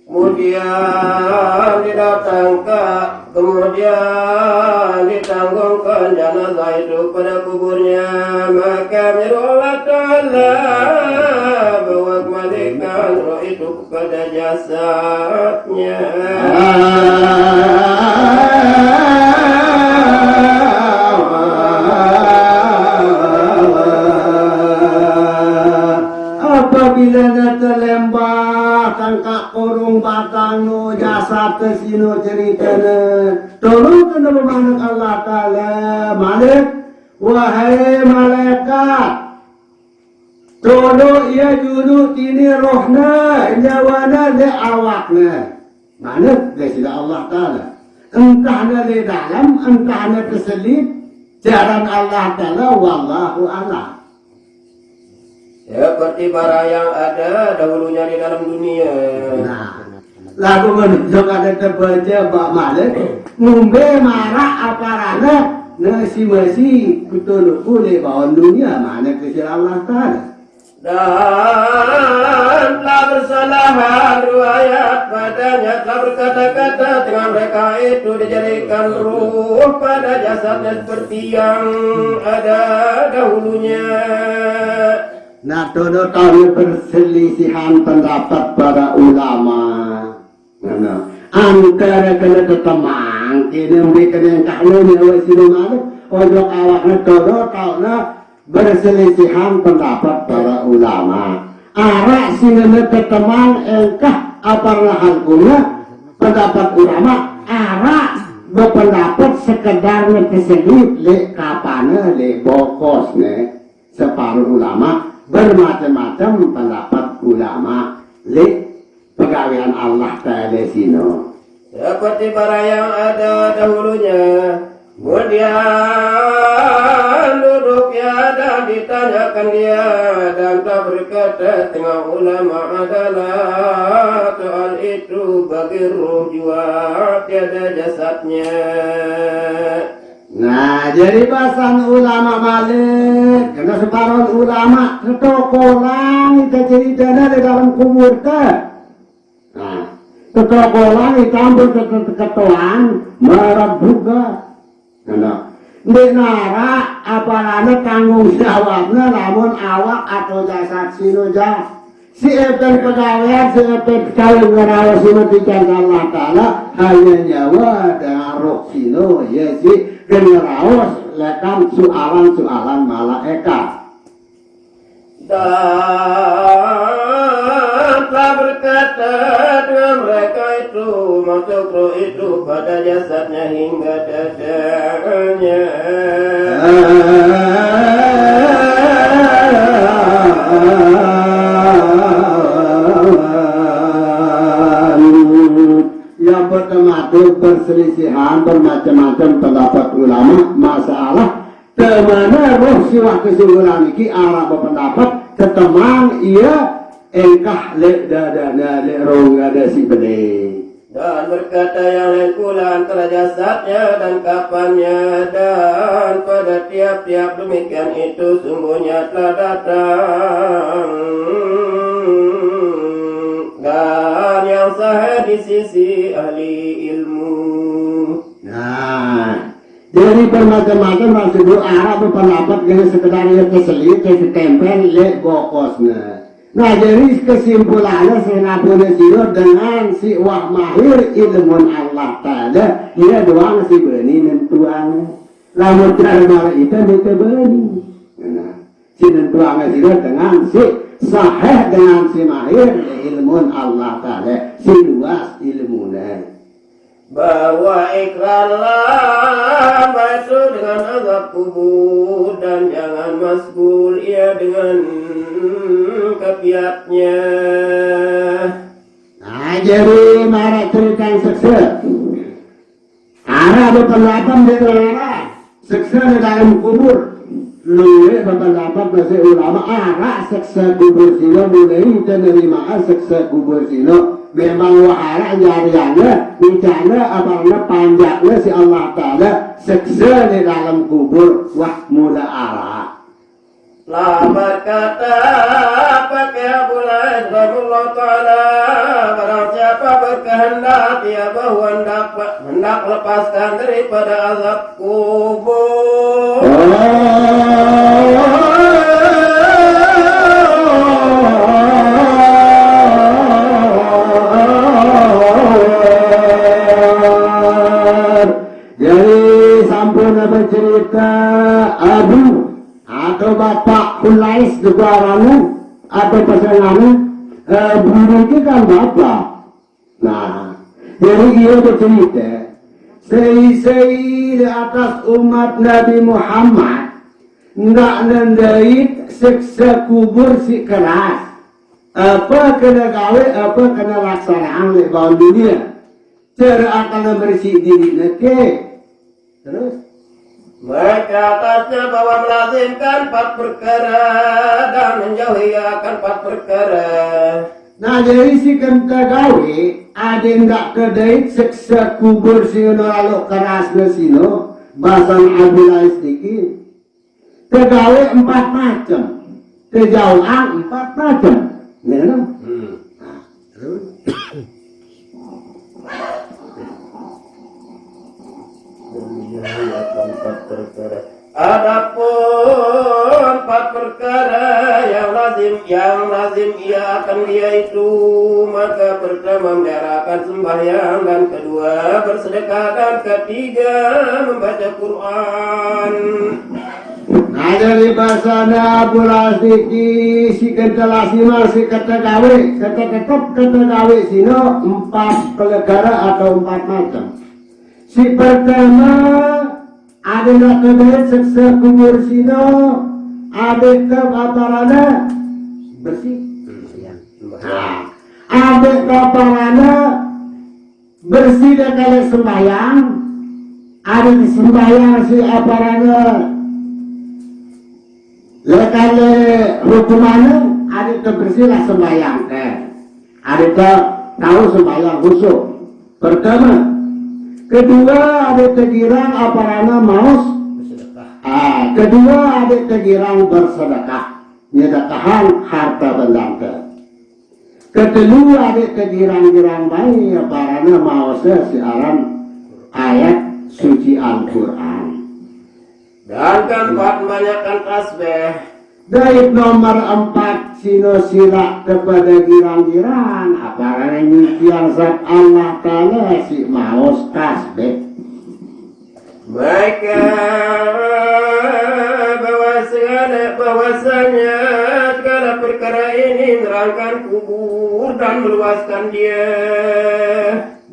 kemudian ditanggungkan jenazah itu pada kuburnya maka Allah Ta'ala bawa kembalikan roh itu kepada jasadnya. Apabila terlembah tangkap kurung batanu jasad kesino ceritanya tolong kena memanggil Allah Ta'ala Malik wahai malaikat tolong ia judul ini rohna nyawana le awakna Malik dia sudah Allah Ta'ala entahnya di dalam entahnya terselip jalan Allah Ta'ala wallahu a'lam. Ya seperti bara yang ada dahulunya di dalam dunia. Nah, lagu menunjuk ada terbaca Pak Malik ngumbe marah aparana nasi masi kutuluku le bawah dunia mana kesir Allah Ta'ala. Dan telah bersalahan riwayat padanya telah berkata-kata dengan mereka itu dijadikan ruh pada jasadnya seperti yang ada dahulunya. Nah, todo kami perselisihan pendapat para ulama. Nah, antara kena tetemang, kini mereka yang kahlo ni awak sini mana, ojok awaknya todo tahu berselisihan pendapat para ulama. Arah sini tetemang engkah apa halkunya pendapat ulama. Arah berpendapat sekedar keselip le kapana le bokos ne separuh ulama bermacam-macam pendapat ulama le pegawaian Allah Ta'ala sino Seperti bara yang ada dahulunya. Kemudian duduknya dan ditanyakan dia dan tak berkata tengah ulama adalah soal itu bagi roh jiwa tiada jasadnya. Nah, jadi bahasan ulama Malik, kena separuh ulama ketokolan kita ceritanya di dalam kubur ke. Nah, ketokolan ditambah keketuaan marah juga. Nah, di nara apalagi tanggung jawabnya namun awak atau jasad sinoja. Si epen pegawai, si epen kawin ngerawat sino dijaga Allah Ta'ala hanya nyawa dengan roh sino, ya si ngerawat lekam soalan-soalan malaikat. Dan telah berkata dengan mereka itu masuk roh itu pada jasadnya hingga dadanya. Yang pertama itu perselisihan bermacam-macam pendapat ulama masalah kemana roh siwah kesimpulan ini arah berpendapat ketemang ia engkah lek dadana lek rong ada si bede. Dan berkata yang lain pula antara jasadnya dan kapannya, dan pada tiap-tiap demikian itu sungguhnya telah datang dan yang sahih di sisi ahli ilmu. Nah, jadi bermacam-macam maksud arah berpendapat dengan sekedar yang keselit, ketempel lek bokosnya. Nah, jadi kesimpulannya senapun siro dengan si wah mahir ilmu Allah Ta'ala ia doang si beni nentuan lamun terima itu beni. Nah, si nentuan siro dengan si sahih dengan si mahir ilmu Allah Ta'ala si luas ilmunya. Bahwa ikrarlah itu dengan azab kubur dan jangan masbul ia dengan kepiatnya. Nah, jadi marah cerita seksa. Arah berpendapat dengan seksa di dalam kubur. Lalu berpendapat masih ulama arah seksa kubur sino mulai menerima seksa kubur sino. Memang wahara jariannya, bicara apalagi panjangnya si Allah Ta'ala seksa di dalam kubur wah mula arah. Lambat kata pakai bulan Allah Ta'ala barang siapa berkehendak dia bahwa hendak lepaskan daripada azab kubur. Jadi sampun bercerita Abu atau Bapak Kulais juga orangnya atau pasangannya buru itu kan Bapak. Nah, jadi dia bercerita sei di atas umat Nabi Muhammad nggak nendait siksa kubur si keras. Apa kena gawe, apa kena laksanaan di bawah dunia. Cara akan bersih diri nake. Terus Mereka atasnya bahwa melazimkan 4 perkara dan menjauhi akan 4 perkara. Nah jadi si kenta gawe ada ndak kedai seksa kubur sino lalu kerasnya sino basan abulai sedikit tegawe 4 macam terjauhan 4 macam ya no? Terus Adapun 4 perkara yang lazim ia akan dia itu, maka pertama memeliharakan sembahyang, dan kedua bersedekah, dan ketiga membaca Quran. nah dari bahasana bulas diki si kenta lasimal si kata gawe kata tetap kata gawe sino 4 perkara atau 4 macam. Si pertama ada nak kedai seksa kubur sino ada ke aparana bersih. Ada ke aparana bersih dan kali sembahyang. Ada di sembahyang si aparana lekale hukumannya ada ke bersih lah sembahyang ada ke tahu sembahyang khusus. Pertama. Kedua ada tegirang aparana maus. Kedua ada tegirang bersedekah, nyedekahan harta benda. Kedua ada tegirang-girang bayi aparana mausnya siaran ayat suci Al-Quran. Dan keempat banyakkan tasbih. Dari nomor 4 sino sila kepada girang-girang aparana nyucian zat Allah Ta'ala si maus tasbih. Maka bahwasanya segala perkara ini menerangkan kubur dan meluaskan dia.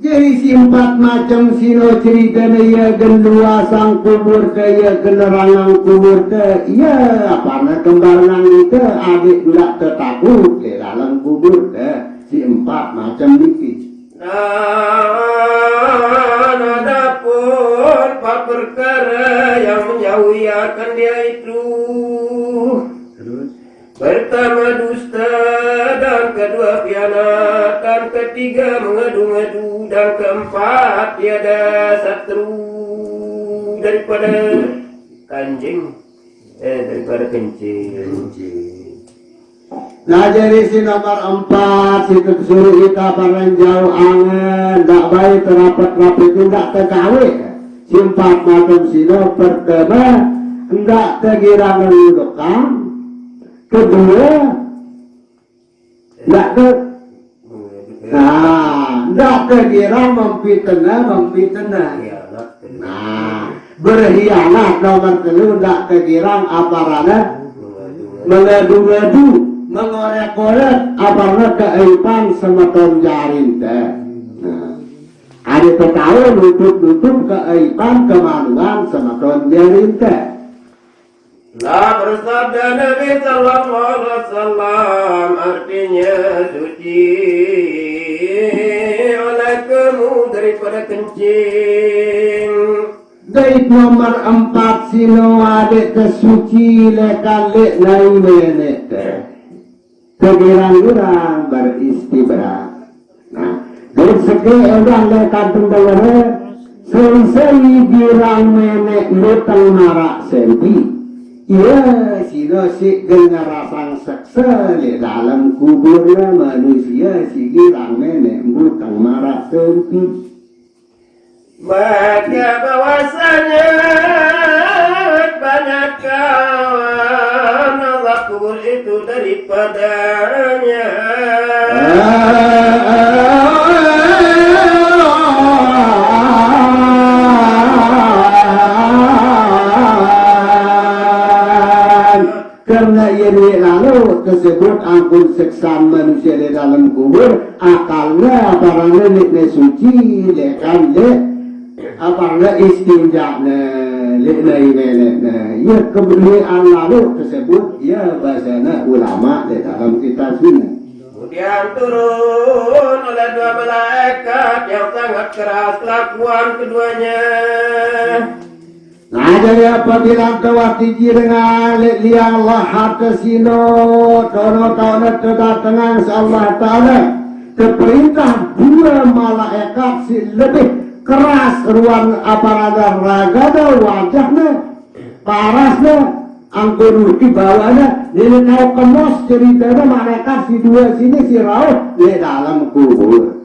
Jadi si 4 macam sino cerita ya genduasang kubur ke ya kenerangan kubur ke ya apa kembaran itu adik tidak tertakut di dalam kubur ke si 4 macam ini. Dan adapun 4 perkara yang menjauhi akan dia itu. Pertama dusta, dan kedua khianat, dan ketiga mengadu-ngadu, dan keempat tiada satu daripada daripada kencing. Nah jadi si nomor 4 si suruh kita barang jauh angen tak baik terapat-rapat itu tak tergawe. Si 4 macam sino pertama tidak tergira mengudukan. Kedua tidak tidak tergira memfitnah. Berkhianat nomor 3 tidak tergira aparana mengadu-ngadu mengorek-korek aparana keaiban semeton jarin teh. Ada ketawa nutup keaiban kemaluan semeton jarin teh. Lah bersabda Nabi Sallallahu Alaihi Wasallam, artinya suci oleh kamu daripada kencing. Dari nomor 4 sino ada kesuci lekalik nai menek kegirang-girang beristibrat. Nah dari segi orang lekat tunggalnya selesai girang menek lutang marak sempi. Ya, sino si generasang seksa di dalam kuburnya manusia si girang menek lutang marak sempi. Maka bahwasanya banyak kawan azab kubur itu daripadanya. Karena ini lalu tersebut ampun seksa manusia di dalam kubur akalnya para nenek suci lekan apakah istinjaknya li'nai meleknya ya kemudian lalu tersebut ya bahasanya ulama di dalam kitab sini. Kemudian turun oleh 2 malaikat yang sangat keras kelakuan keduanya. Nah jadi apabila kawati dengan liang Allah harta sino tono kedatangan Allah Ta'ala keperintah dua malaikat si lebih keras ruang aparada ragada wajahnya parasnya angkor di bawahnya jadi kau kemos ceritanya malaikat si dua sini si rauh di dalam kubur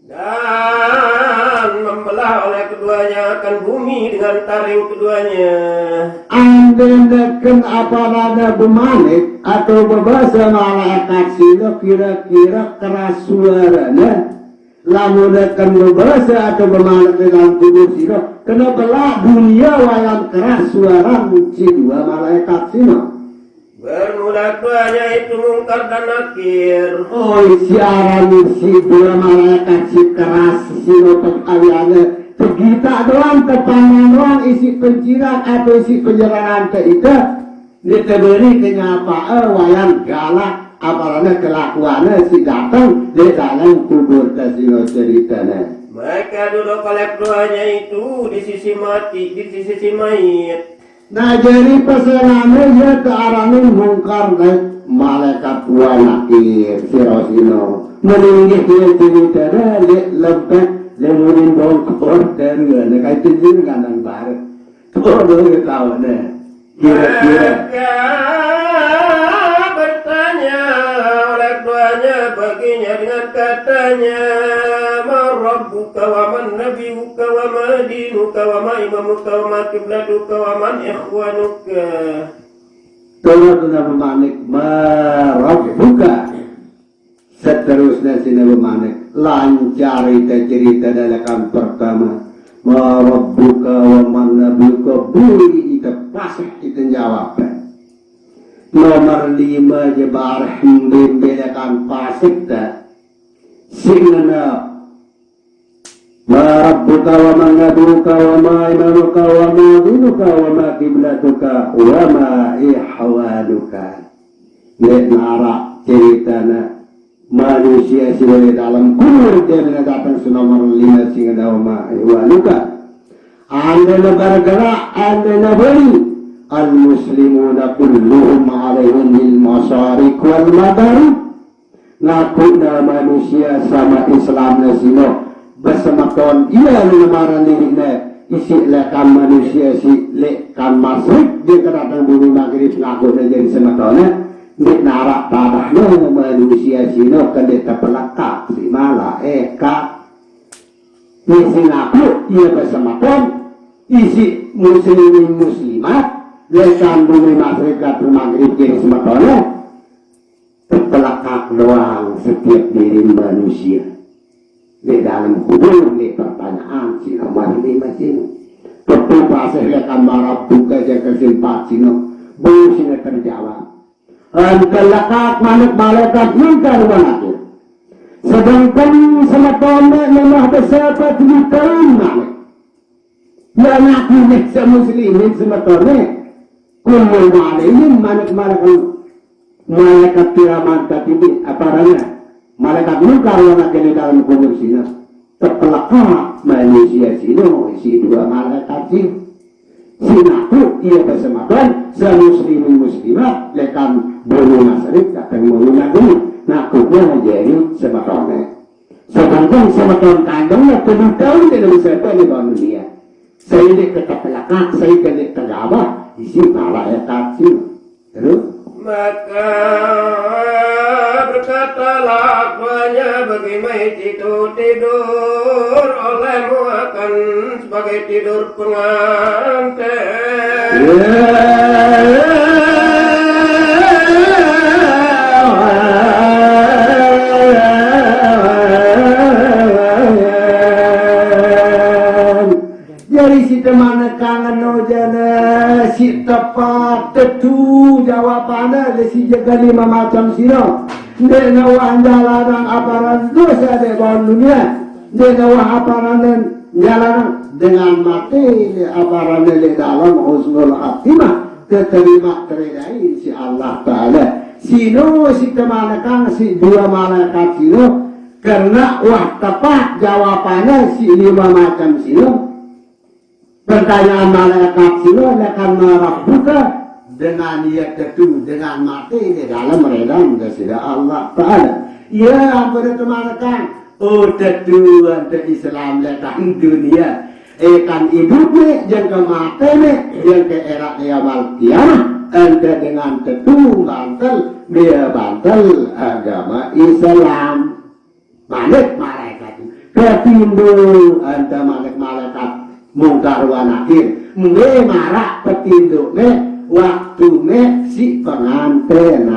dan membelah oleh keduanya akan bumi dengan taring keduanya. Andaikan aparada bemanik atau berbahasa malaikat sino kira-kira keras suaranya lamun akan berbahasa atau bemanik dalam tubuh sino kena belah dunia wayang keras suara si dua malaikat sino. Bermula keduanya itu mungkar dan nakir. Oh siaran si dua malaikat si keras sino pengaliannya tegita doang kepangan doang isi penciran atau isi penyerangan ke itu diteberi kenyapa wayang galak apalagi kelakuannya si datang di dalam kubur kasino ceritanya. Mereka duduk oleh keduanya itu di sisi mati, di sisi mayit. Nah jadi pesanannya ya ke arahin mungkar naik malaikat tua nakir si Rosino meninggi dia ceritanya lempet lemurin bawang kepor dan gak kayak cincin kandang baru tuh dulu tahu deh kira-kira bertanya oleh keduanya baginya dengan katanya ma rabbuka wa man nabiyuka wa ma dinuka wa ma imamuka wa ma kiblatuka wa man ikhwanuka. Tuna memanik ma rabbuka seterusnya sini memanik lancar cerita dalam pertama ma rabbuka wa man nabiyuka buri itu pasih itu jawabnya nomor 5 jebar himbim belakan pasih tak singana ma rabbuka wa man nabiyuka wa ma imamuka wa ma dinuka wa ma kiblatuka wa ma ihwaluka nara ceritana manusia sini dalam kubur dia datang senomor 5 sehingga nama ihwaluka anda negara anda beri al muslimuna kulluhum alaihim bil masyariq wal maghrib ngaku manusia sama Islam sino bersematon ia lemaran dirinya isi lekam manusia si lekam masrik dia kedatang bumi maghrib ngaku jadi sematonnya di narak tanahnya manusia sino kedeta pelekat si malaika isi ngaku ia bersematon isi muslimin muslimat lekam bumi maghrib ngaku maghrib jadi sematonnya terpelekat doang setiap diri manusia di dalam kubur di pertanyaan si nomor 5 sini tentu pasih lekam marab buka jaga simpat sini boleh sini terjawab terlekat manut malaikat mungkar wanakir sedangkan sematona memang bersyarat ditain malik ya nakinya semuslimin sematona kumul malihin manut malaikat kiraman katibin aparanya malaikat mungkar wanakir di dalam kubur sini terpelekat manusia sini si dua malaikat sini sinaku ia bersemakan semuslimin muslimat lekam bulu masyarakat akan menggunakan nakuknya jadi sematone sedangkan sematon kandungnya kedua tahun tidak bisa di dunia saya ini ketepelakat saya kena tergabah isi malaikat sini terus maka berkatalah keduanya bagi mayit itu tidur olehmu akan sebagai tidur pengantin. Jadi si teman kangen nojana si tepat tetu jawabannya si jaga 5 macam sino dia nawa jalanan aparan dosa di bawah dunia dia nawa aparan jalanan dengan mati aparan di dalam husnul khatimah keterima teridai si Allah Ta'ala sino si teman kangen si dua malaikat sino karena wah tepat jawabannya si 5 macam sino Pertanyaan malaikat sila akan merabuka dengan ia tentu dengan mati di dalam redam kepada Allah Ta'ala. Ya ampun teman-teman, oh tentu untuk Islam datang dunia. Kan hidupnya yang kematiannya yang ke era kiamat kiamat. Anda dengan tentu bantal dia bantal agama Islam. Malaikat ketimbul anda malaikat mungkar wa nakir me marak petinduk me waktu me si pengantin